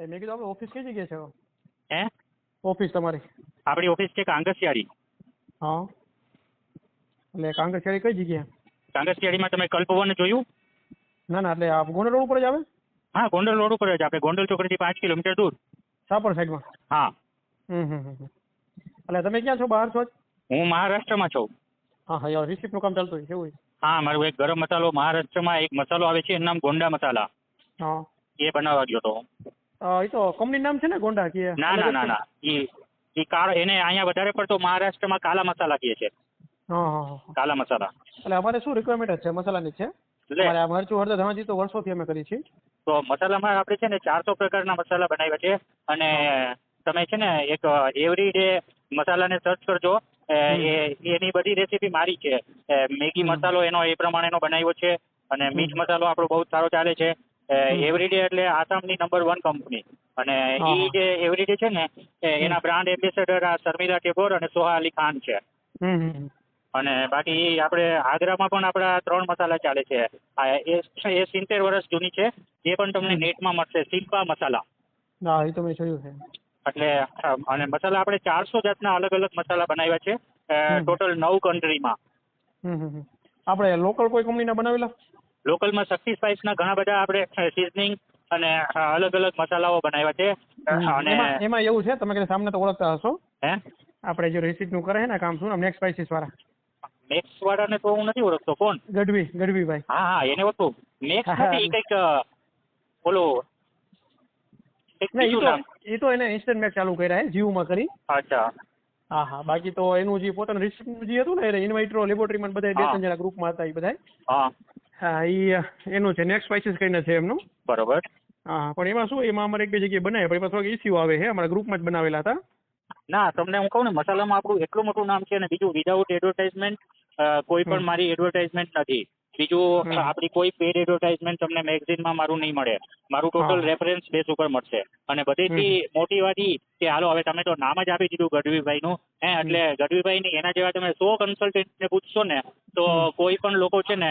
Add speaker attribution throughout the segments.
Speaker 1: મેં કીધું આપણે ઓફિસ કઈ જગ્યાએ છે?
Speaker 2: હે
Speaker 1: ઓફિસ તમારી?
Speaker 2: આપણી ઓફિસ છે કાંગસિયાળી.
Speaker 1: હા, એટલે કાંકરિયાળી કઈ જગ્યાએ?
Speaker 2: કાંગસિયાળીમાં તમે કલ્પવન જોયું?
Speaker 1: ના ના, એટલે આ ગોંડલ રોડ ઉપર જ આવે?
Speaker 2: હા, ગોંડલ રોડ ઉપર જ. આપણે ગોંડલ ચોકડીથી 5 કિલોમીટર દૂર.
Speaker 1: સાપર સાઈડમાં?
Speaker 2: હા.
Speaker 1: એટલે તમે ક્યાં છો? બહાર છો?
Speaker 2: હું મહારાષ્ટ્રમાં છું.
Speaker 1: હા હા, યાર રિસિપ્ટનું કામ ચાલતું હોય કેવું?
Speaker 2: હા, મારું એક ગરમ મસાલો મહારાષ્ટ્રમાં એક મસાલો આવે છે એનું નામ ગોંડા મસાલા.
Speaker 1: હા,
Speaker 2: એ બનાવવા ગયો હતો.
Speaker 1: એ તો કંપની નામ છે ને ગોંડા કે?
Speaker 2: ના ના ના ના, એ કાળો એને અહીંયા વધારે પડતો મહારાષ્ટ્રમાં કાલા મસાલા કહે છે.
Speaker 1: હા હા હા.
Speaker 2: કાલા મસાલા.
Speaker 1: એટલે અમારે શું રિક્વાયરમેન્ટ છે મસાલાની છે?
Speaker 2: એટલે
Speaker 1: અમારે આ મરચું હળદર ધાણાજી તો વર્ષોથી અમે કરીએ છીએ.
Speaker 2: તો મસાલામાં આપણે છે ને 400 પ્રકારના મસાલા બનાવ્યા છે. અને તમે છે ને એક એવરીડે મસાલાને સર્ચ કરજો. એની બધી રેસીપી મારી છે. મેગી મસાલો એનો એ પ્રમાણેનો બનાવ્યો છે. અને મીઠ મસાલો આપણો બહુ સારો ચાલે છે. એવરીડે એટલે આસામની નંબર 1 કંપની. અને એ જે એવરીડે છે ને એના બ્રાન્ડ એમ્બેસેડર આ શર્મિલા ટેગોર અને સોહા અલી ખાન છે. અને બાકી આપણે આગ્રામાં પણ આપણા 3 મસાલા ચાલે છે. એ 70 વર્ષ જૂની છે. એ પણ તમને નેટમાં મળશે, સિલ્પા મસાલા.
Speaker 1: હા, એ તો મેં જોયું છે.
Speaker 2: એટલે અને મસાલા આપણે 400 જાતના અલગ અલગ મસાલા બનાવ્યા છે ટોટલ 9 કન્ટ્રીમાં.
Speaker 1: આપણે લોકલ કોઈ કંપનીના બનાવેલા?
Speaker 2: લોકલમાં શક્તિ સ્પાઇસના ઘણા બધા આપણે સિઝનિંગ અને અલગ અલગ મસાલાઓ બનાવ્યા છે. અને
Speaker 1: એમાં એવું છે, તમે કદાચ સામને તો ઓળખતા હશો.
Speaker 2: હે,
Speaker 1: આપણે જે રેસીપીનું કરે છે ને કામ, શું નામ? નેક્સ્ટ સ્પાઇસીસ વાળા.
Speaker 2: મેક્સ વાળાને તો હું નથી ઓળખતો. કોણ?
Speaker 1: ગઢવી ભાઈ.
Speaker 2: હા હા, એને ઓળખું. મેક્સ નથી, કંઈક બોલો.
Speaker 1: એ તો એને ઇન્સ્ટન્ટ મેક ચાલુ કર્યા છે જીવમાં કરી.
Speaker 2: અચ્છા.
Speaker 1: હા હા, બાકી તો એનું જે પોતાનું રિસર્ચનું જે હતું ને ઇન્વાઇટ્રો લેબોરેટરીમાં બધા 2-3 જણા ગ્રુપમાં હતા એ બધા.
Speaker 2: હા
Speaker 1: હા, એ એનું છે નેક્સ્ટ સ્પાઇસીસ કરીને છે એમનું.
Speaker 2: બરોબર.
Speaker 1: હા, પણ એમાં શું, એમાં અમારે 1-2 જગ્યાએ બનાવે, પણ એમાં થોડોક ઇસ્યુ આવે છે. અમારા ગ્રુપમાં જ બનાવેલા હતા.
Speaker 2: ના, તમને હું કહું ને, મસાલામાં આપણું એટલું મોટું નામ છે ને. બીજું, વિધાઉટ એડવર્ટાઇઝમેન્ટ કોઈ પણ મારી એડવર્ટાઇઝમેન્ટ નથી. બીજું, આપણી કોઈ પેડ એડવર્ટાઇઝમેન્ટ તમને મેગઝીનમાં મારું નહીં મળે. મારું ટોટલ રેફરન્સ બેઝ ઉપર મળશે. અને બધેથી મોટી વાત એ કે હાલો, હવે તમે તો નામ જ આપી દીધું ગઢવીભાઈનું. એટલે ગઢવીભાઈની એના જેવા તમે 100 કન્સલ્ટન્ટને પૂછશો ને તો કોઈ પણ લોકો છે ને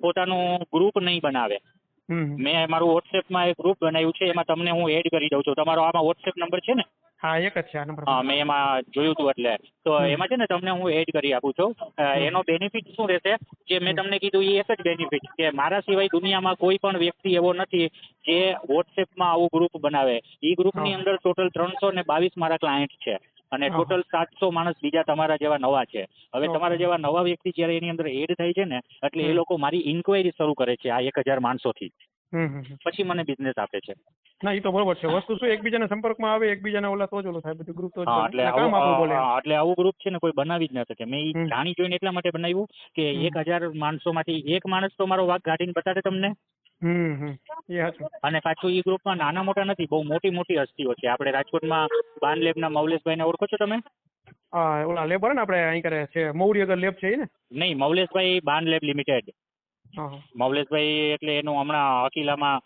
Speaker 2: પોતાનું ગ્રુપ નહીં બનાવે. મેં મારું વોટ્સએપમાં એક ગ્રુપ બનાવ્યું છે. એમાં તમને હું એડ કરી દઉં છું. તમારો આમાં વોટ્સએપ નંબર છે ને?
Speaker 1: હા, એક જ છે આ નંબર.
Speaker 2: હા, મેં એમાં જોયું હતું. એટલે તો એમાં છે ને તમને હું એડ કરી આપું છું. એનો બેનિફિટ શું રહેશે? જે મેં તમને કીધું એ એક જ બેનિફિટ કે મારા સિવાય દુનિયામાં કોઈ પણ વ્યક્તિ એવો નથી જે વોટ્સએપમાં આવું ગ્રુપ બનાવે. એ ગ્રુપની અંદર ટોટલ 322 મારા ક્લાયન્ટ છે. અને ટોટલ 700 માણસ બીજા તમારા જેવા નવા છે. હવે તમારા જેવા નવા વ્યક્તિ જ્યારે એની અંદર એડ થાય છે ને, એટલે એ લોકો મારી ઇન્ક્વાયરી શરૂ કરે છે આ 1000 માણસોથી. પછી મને બિઝનેસ આપે છે.
Speaker 1: ના, એ તો બરોબર છે. વસ્તુ શું, એકબીજાના સંપર્કમાં આવે, એકબીજાના ઓલા તો જ ઓલું થાય બધું. ગ્રુપ તો
Speaker 2: હા, એટલે
Speaker 1: કામ આપણું બોલે.
Speaker 2: એટલે આવું ગ્રુપ છે ને કોઈ બનાવી જ ન શકે. મેં એ જાણી જોઈને એટલા માટે બનાવ્યું કે 1000 માણસોમાંથી એક માણસ તો મારો વાંક કાઢીને બતાડે તમને. અને પાછું એ ગ્રુપમાં નાના મોટા નથી, બહુ મોટી મોટી હસ્તીઓ છે. આપણે રાજકોટમાં બાન લેબના મૌલેશભાઈને ઓળખો છો તમે?
Speaker 1: હા, ઓલા લેબર ને આપણે અહીં કરે છે મૌર્યગર લેબ છે એ ને?
Speaker 2: નહીં, મૌલેશભાઈ બાન લેબ લિમિટેડ. મૌલેશભાઈ એટલે એનું હમણાં અકીલામાં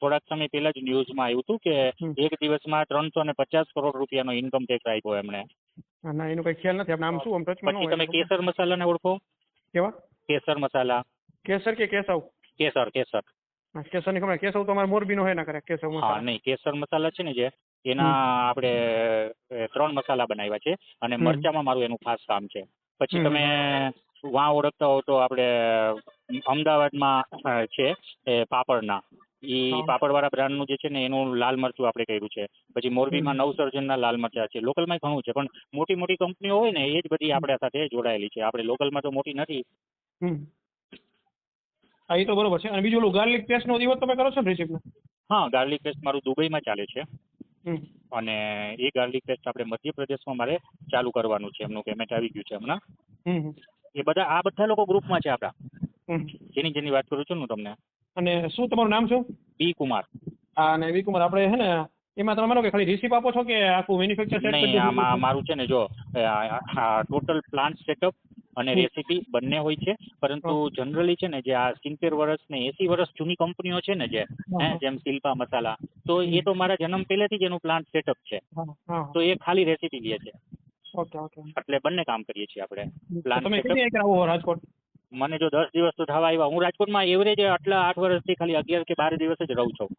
Speaker 2: થોડાક સમય પહેલા જ ન્યૂઝમાં આવ્યું હતું કે એક દિવસમાં 350 કરોડ રૂપિયાનો ઇન્કમ ટેક્સ આપ્યો એમણે.
Speaker 1: ના, એનું કઈ ખ્યાલ નથી. આપણે આમ શું
Speaker 2: પછી તમે કેસર મસાલાને ઓળખો?
Speaker 1: કેવા?
Speaker 2: કેસર મસાલા.
Speaker 1: કેસર કે કેસવ?
Speaker 2: કેસર. કેસર.
Speaker 1: કેસર ની ખબર. કેસવ તો અમારે મોરબીનો હે ના કરે કેસર મસાલા.
Speaker 2: હા, નહીં, કેસર મસાલા છે ને જે એના આપણે 3 મસાલા બનાવ્યા છે. અને મરચામાં મારું એનું ખાસ કામ છે. પછી તમે વાં ઓળખતા હો તો આપણે અમદાવાદમાં છે પાપડના. એ પાપડવાળા બ્રાન્ડનું જે છે ને એનું લાલ મરચું આપણે કર્યું છે. પછી મોરબીમાં નવસર્જનના લાલ મરચા છે. લોકલમાં ઘણું છે, પણ મોટી મોટી કંપનીઓ હોય ને એ જ બધી આપણા સાથે જોડાયેલી છે. આપણે લોકલમાં તો મોટી નથી.
Speaker 1: હા, એ તો બરોબર છે. અને બીજું ઓલું ગાર્લિક પેસ્ટનો દિવસ તમે કરો છો ને રેસીપીનો? હા,
Speaker 2: ગાર્લિક પેસ્ટ મારું દુબઈમાં ચાલે છે. અને એ ગાર્લિક પેસ્ટ આપણે મધ્યપ્રદેશમાં મારે ચાલુ કરવાનું છે. એમનું પેમેન્ટ આવી ગયું છે હમણાં. એ બધા લોકો ગ્રુપમાં છે આપણા, જેની વાત કરું છું ને તમને.
Speaker 1: અને શું તમારું નામ છે?
Speaker 2: બી કુમાર.
Speaker 1: હા, અને બી કુમાર. આપણે હે ને એમાં તમે માનો કે ખાલી રિસીપ આપો છો કે આખું મેન્યુફેક્ચર સેટ કરી
Speaker 2: નહીં,
Speaker 1: દો?
Speaker 2: મારું છે ને જો ટોટલ પ્લાન્ટ સેટઅપ અને રેસીપી બંને હોય છે. પરંતુ જનરલી છે ને જે આ 70 વર્ષ ને 80 વર્ષ જૂની કંપનીઓ છે ને જેમ શિલ્પા મસાલા, તો એ તો મારા જન્મ પહેલેથી જ એનું પ્લાન્ટ સેટઅપ છે. તો એ ખાલી રેસીપી લે છે. એટલે બંને કામ કરીએ છીએ આપણે. Plant setup.
Speaker 1: રાજકોટ
Speaker 2: મને જો 10 દિવસ તો થવા આવ્યા. હું રાજકોટમાં એવરેજ આટલા 8 વર્ષથી ખાલી 11 કે 12 દિવસ જ રહું છું.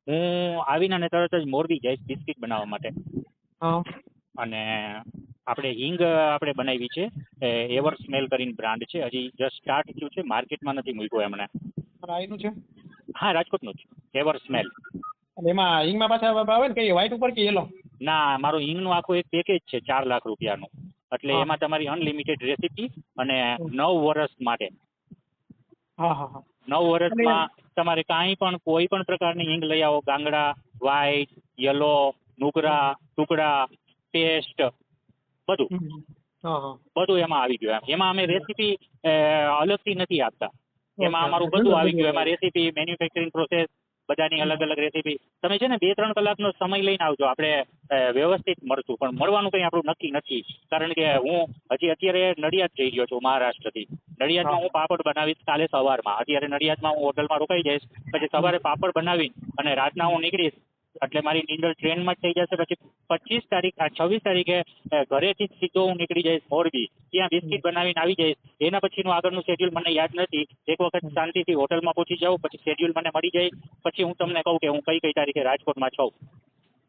Speaker 2: હું આવીને અને તરત જ મોરબી જઈશ બિસ્કિટ બનાવવા માટે.
Speaker 1: હા
Speaker 2: અને આપણે હિંગ આપણે બનાવી છે, એવર સ્મેલ કરીને બ્રાન્ડ છે, હજી જસ્ટ સ્ટાર્ટ થયું છે, માર્કેટમાં નથી મૂક્યું એમણે.
Speaker 1: અને આ એનું છે
Speaker 2: હા, રાજકોટનું જ એવર સ્મેલ.
Speaker 1: અને એમાં હિંગમાં પાછા આવે ને કઈ વ્હાઈટ ઉપર કે યલો?
Speaker 2: ના, મારું હિંગનું આખું એક પેકેજ છે 4 લાખ રૂપિયાનું. એટલે
Speaker 1: હા
Speaker 2: એમાં તમારી અનલિમિટેડ રેસીપી અને 9 વર્ષ માટે.
Speaker 1: હા હા હા
Speaker 2: 9
Speaker 1: અને
Speaker 2: વર્ષમાં તમારે કાંઈ પણ કોઈ પણ પ્રકારની હિંગ લઈ આવો, ગાંગડા, વ્હાઈટ, યલો, નુગરા, ટુકડા, પેસ્ટ, બધું
Speaker 1: હા હા
Speaker 2: બધું એમાં આવી ગયું. એમાં અમે રેસીપી અલગથી નથી આપતા. એમાં
Speaker 1: ઓકે
Speaker 2: અમારું
Speaker 1: ઓકે
Speaker 2: બધું આવી ગયું. એમાં રેસીપી, મેન્યુફેક્ચરિંગ પ્રોસેસ, બધાની અલગ અલગ રેસીપી. તમે છે ને 2-3 કલાકનો સમય લઈને આવજો, આપણે વ્યવસ્થિત મળશું. પણ મળવાનું કંઈ આપણું નક્કી નથી, કારણ કે હું હજી અત્યારે નડિયાદ જઈ રહ્યો છું મહારાષ્ટ્રથી. નડિયાદમાં હું પાપડ બનાવીશ કાલે સવારમાં. અત્યારે નડિયાદમાં હું હોટલમાં રોકાઈ જઈશ, પછી સવારે પાપડ બનાવી અને રાતના હું નીકળીશ. એટલે મારી નીંદર ટ્રેનમાં જ થઈ જશે. પછી 26 તારીખે ઘરેથી જ સીધો હું નીકળી જઈશ મોરબી. ત્યાં બિસ્કિટ બનાવીને આવી જઈશ. એના પછીનું આગળનું શેડ્યુલ મને યાદ નથી. એક વખત શાંતિથી હોટલમાં પહોંચી જાઉં, પછી શેડ્યુલ મને મળી જાય, પછી હું તમને કહું કે હું કઈ તારીખે રાજકોટમાં છું.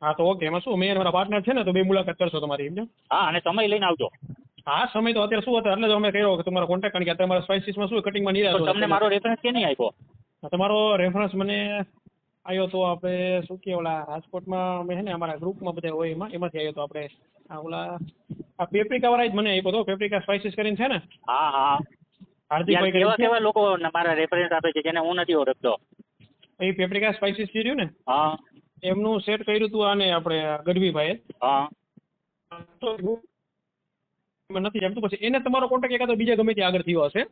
Speaker 1: હા તો ઓકે, એમાં શું, મેં મારા પાર્ટનર છે ને, તો બે મુલાકાત કરશો તમારી, સમજો.
Speaker 2: હા, અને સમય લઈને આવજો.
Speaker 1: હા સમય તો અત્યારે શું હતો એટલે જ અમે કર્યો કે તમારો કોન્ટેક્ટ, કારણ કે તમારા સ્પાઇસીસમાં શું કટિંગમાં
Speaker 2: તો
Speaker 1: નિરાશ
Speaker 2: તમને મારો રેફરન્સ કે નહીં આપ્યો?
Speaker 1: તમારો રેફરન્સ મને આવ્યો તો આપણે શું કે ઓલા રાજકોટમાં અમે છે ને અમારા ગ્રુપમાં બધા હોય એમાંથી આવ્યો તો આપણે આ પેપ્રિકા વાળા જ મને આપ્યો તો, પેપ્રિકા સ્પાઇસીસ કરીને છે ને,
Speaker 2: હા હા. યાર,
Speaker 1: હાર્દિકભાઈ
Speaker 2: કેવા
Speaker 1: કરીને
Speaker 2: કેવા લોકો મારા રેફરન્સ આપે છે જેને હું નથી ઓળખતો.
Speaker 1: છે એ પેપ્રિકા સ્પાઇસીસ જે રહ્યું ને
Speaker 2: હા
Speaker 1: એમનું સેટ કર્યું હતું આને આપણે ગઢવીભાઈએ.
Speaker 2: હા.
Speaker 1: તો એમાં નથી જમતું, પછી એને તમારો કોન્ટેક્ટ એકાદો બીજા ગમે ત્યાં આગળ થયો હશે,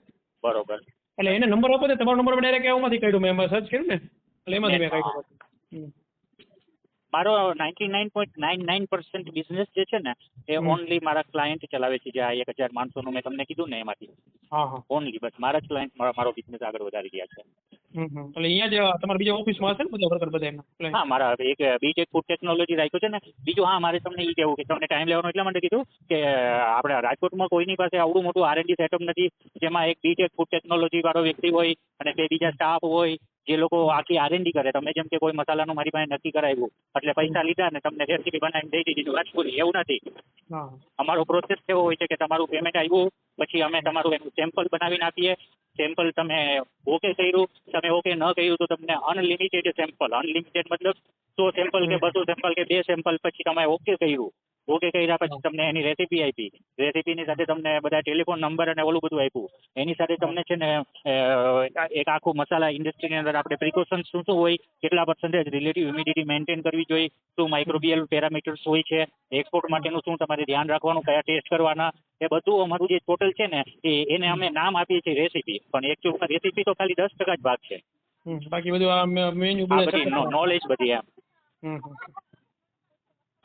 Speaker 2: બરોબર.
Speaker 1: એટલે એને નંબર આપો ને, તમારો નંબર ડાયરેક્ટ એમાંથી કાઢ્યું, મેં એમાં સર્ચ કર્યું ને એટલે એમાંથી મેં કાઢ્યું.
Speaker 2: મારો 99.99% બિઝનેસ જે છે ને એ ઓનલી મારા ક્લાયન્ટ ચલાવે છે. જે આ 1000 માણસોનું મેં તમને કીધું ને એમાંથી
Speaker 1: હા હા
Speaker 2: ઓનલી બસ મારા જ ક્લાયન્ટ મારો બિઝનેસ આગળ વધારી રહ્યા છે.
Speaker 1: એટલે અહીંયા જ તમારા બીજા ઓફિસમાં હશે ને બધા વર્કર બધા એમના?
Speaker 2: હા, મારા એક બીટેક ફૂડ ટેકનોલોજી રાખ્યું છે ને. બીજું, હા, મારે તમને એ કહેવું કે તમને ટાઈમ લેવાનો એટલા માટે કીધું કે આપણે રાજકોટમાં કોઈની પાસે આવડું મોટું R&D સેટઅપ નથી, જેમાં એક બીટેક ફૂડ ટેકનોલોજી વાળો વ્યક્તિ હોય અને 2 બીજા સ્ટાફ હોય જે લોકો આખી R&D કરે. તમે જેમ કે કોઈ મસાલાનું મારી પાસે નક્કી કરાવ્યું એટલે પૈસા લીધા ને તમને રેસીપી બનાવીને દઈ દીધી રાજકોટ, એવું નથી.
Speaker 1: હા
Speaker 2: અમારો પ્રોસેસ એવો હોય છે કે તમારું પેમેન્ટ આવ્યું પછી અમે તમારું એનું સેમ્પલ બનાવીને આપીએ. સેમ્પલ તમે ઓકે કર્યું, તમે ઓકે ન કર્યું તો તમને અનલિમિટેડ સેમ્પલ, અનલિમિટેડ મતલબ 100 સેમ્પલ કે 200 સેમ્પલ કે 2 સેમ્પલ પછી તમે ઓકે કર્યું. ઓકે કર્યા પછી તમને એની રેસીપી આપી. રેસીપીની સાથે તમને બધા ટેલિફોન નંબર અને ઓલું બધું આપ્યું. એની સાથે તમને છે ને એક આખું મસાલા ઇન્ડસ્ટ્રીની અંદર આપણે પ્રિકોશન્સ શું શું હોય, કેટલા % રિલેટિવ હ્યુમિડિટી મેન્ટેન કરવી જોઈએ, શું માઇક્રોબિયલ પેરામીટર્સ હોય છે, એક્સપોર્ટ માટેનું શું તમારે ધ્યાન રાખવાનું, કયા ટેસ્ટ કરવાના, એ બધું અમારું જે ટોટલ છે ને એને અમે નામ આપીએ છીએ રેસીપી, પણ એકચ્યુઅલમાં રેસીપી તો ખાલી 10% જ ભાગ છે.
Speaker 1: બાકી બધું આ મેન્યુ
Speaker 2: આ બધી નોલેજ બધી એમ.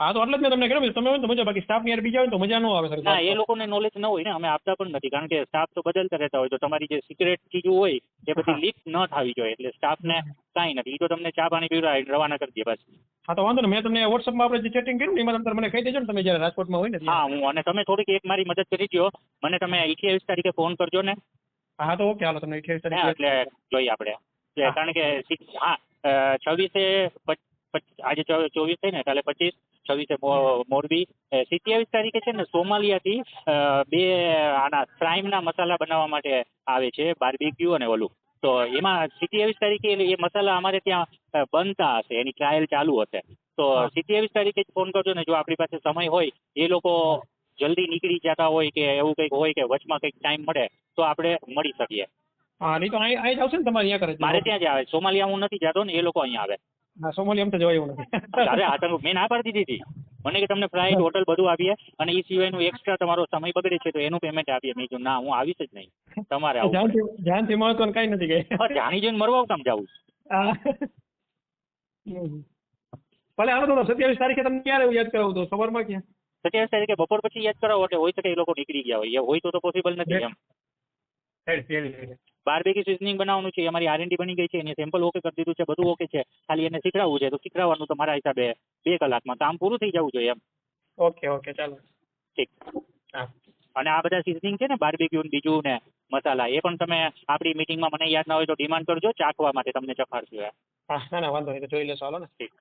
Speaker 1: હા તો એટલે જ મેં તમને કહ્યું તમે હોય તો મજા, બાકી સ્ટાફ યાર બીજા હોય તો મજા ન આવે સર.
Speaker 2: ના, એ લોકોને નોલેજ ન હોય ને, અમે આપતા પણ નથી, કારણ કે સ્ટાફ તો બદલતા રહેતા હોય. તો તમારી જે સિક્રેટ ચીજો હોય એ બધી લીક ન થવી જોઈએ, એટલે સ્ટાફને કાંઈ નથી. એ તો તમને ચા પાણી પીવડાવી રવાના કરી દે બસ.
Speaker 1: હા તો વાંધો ને, મેં તમને વોટ્સઅપમાં આપણે જે ચેટિંગ કર્યું ને એમાં તમે મને કહી દેજો ને તમે જ્યારે રાજકોટમાં હોય ને.
Speaker 2: હા, હું અને તમે થોડીક એક મારી મદદ કરી દો, મને તમે 28 તારીખે ફોન કરજો ને.
Speaker 1: હા તો ઓકે, હાલો તમને 28 તારીખે
Speaker 2: એટલે જોઈએ આપણે, કારણ કે હા 26 આજે 24 થઈ ને, કાલે 25, 26 મોરબી, 27 તારીખે છે ને સોમાલિયાથી 2 આના ક્રાઇમના મસાલા બનાવવા માટે આવે છે, બાર્બીક્યુ અને ઓલું. તો એમાં 27 તારીખે એ મસાલા અમારે ત્યાં બનતા હશે, એની ટ્રાયલ ચાલુ હશે. તો 27 તારીખે જ ફોન કરજો ને, જો આપણી પાસે સમય હોય. એ લોકો જલ્દી નીકળી જતા હોય કે એવું કંઈક હોય કે વચમાં કંઈક ટાઈમ મળે તો આપણે મળી શકીએ.
Speaker 1: હા નહીં તો અહીં જ આવશે ને તમારે અહીંયા કરે?
Speaker 2: મારે ત્યાં જ આવે. સોમાલિયા હું નથી જતો ને, એ લોકો અહીંયા આવે.
Speaker 1: હા સોમાલિયા એમ તો જવાય એવું નથી.
Speaker 2: અરે હા, તમે મેં ના પાડી દીધી હતી મને કે તમને ફ્લાઇટ હોટલ બધું આપીએ અને એ સિવાયનું એક્સ્ટ્રા તમારો સમય બગડે છે તો એનું પેમેન્ટ આપીએ. મેં કીધું ના, હું આવીશ જ નહીં, તમારે આવું પડે.
Speaker 1: ધ્યાનથી મળતો કઈ નથી ગઈ.
Speaker 2: જાણી જોઈને મરવા કામ જાવું.
Speaker 1: ભલે હાલો તો 27 તારીખે તમને ક્યારે યાદ કરાવું તો સવારમાં ક્યાં?
Speaker 2: 27 તારીખે બપોર પછી યાદ કરાવો એટલે હોય શકે એ લોકો નીકળી ગયા હોય. એ હોય તો પોસિબલ નથી એમ. બાર્બેક્યુ સિઝનિંગ બનાવવાનું છે, અમારી R&D બની ગઈ છે, એને સેમ્પલ ઓકે કરી દીધું છે, બધું ઓકે છે. ખાલી એને શીખડાવવું છે તો શીખડાવવાનું, તો મારા હિસાબે 2 કલાકમાં કામ પૂરું થઈ જવું જોઈએ એમ.
Speaker 1: ઓકે ઓકે ચાલો
Speaker 2: ઠીક.
Speaker 1: હા.
Speaker 2: અને આ બધા સિઝનિંગ છે ને, બાર્બેક્યુ બીજું ને મસાલા, એ પણ તમે આપણી મીટિંગમાં મને યાદ ના હોય તો ડિમાન્ડ કરજો, ચાખવા માટે તમને ચખાડશું.
Speaker 1: હા ના ના વાંધો નહીં, તો જોઈ લેશો હાલો ને.
Speaker 2: ઠીક.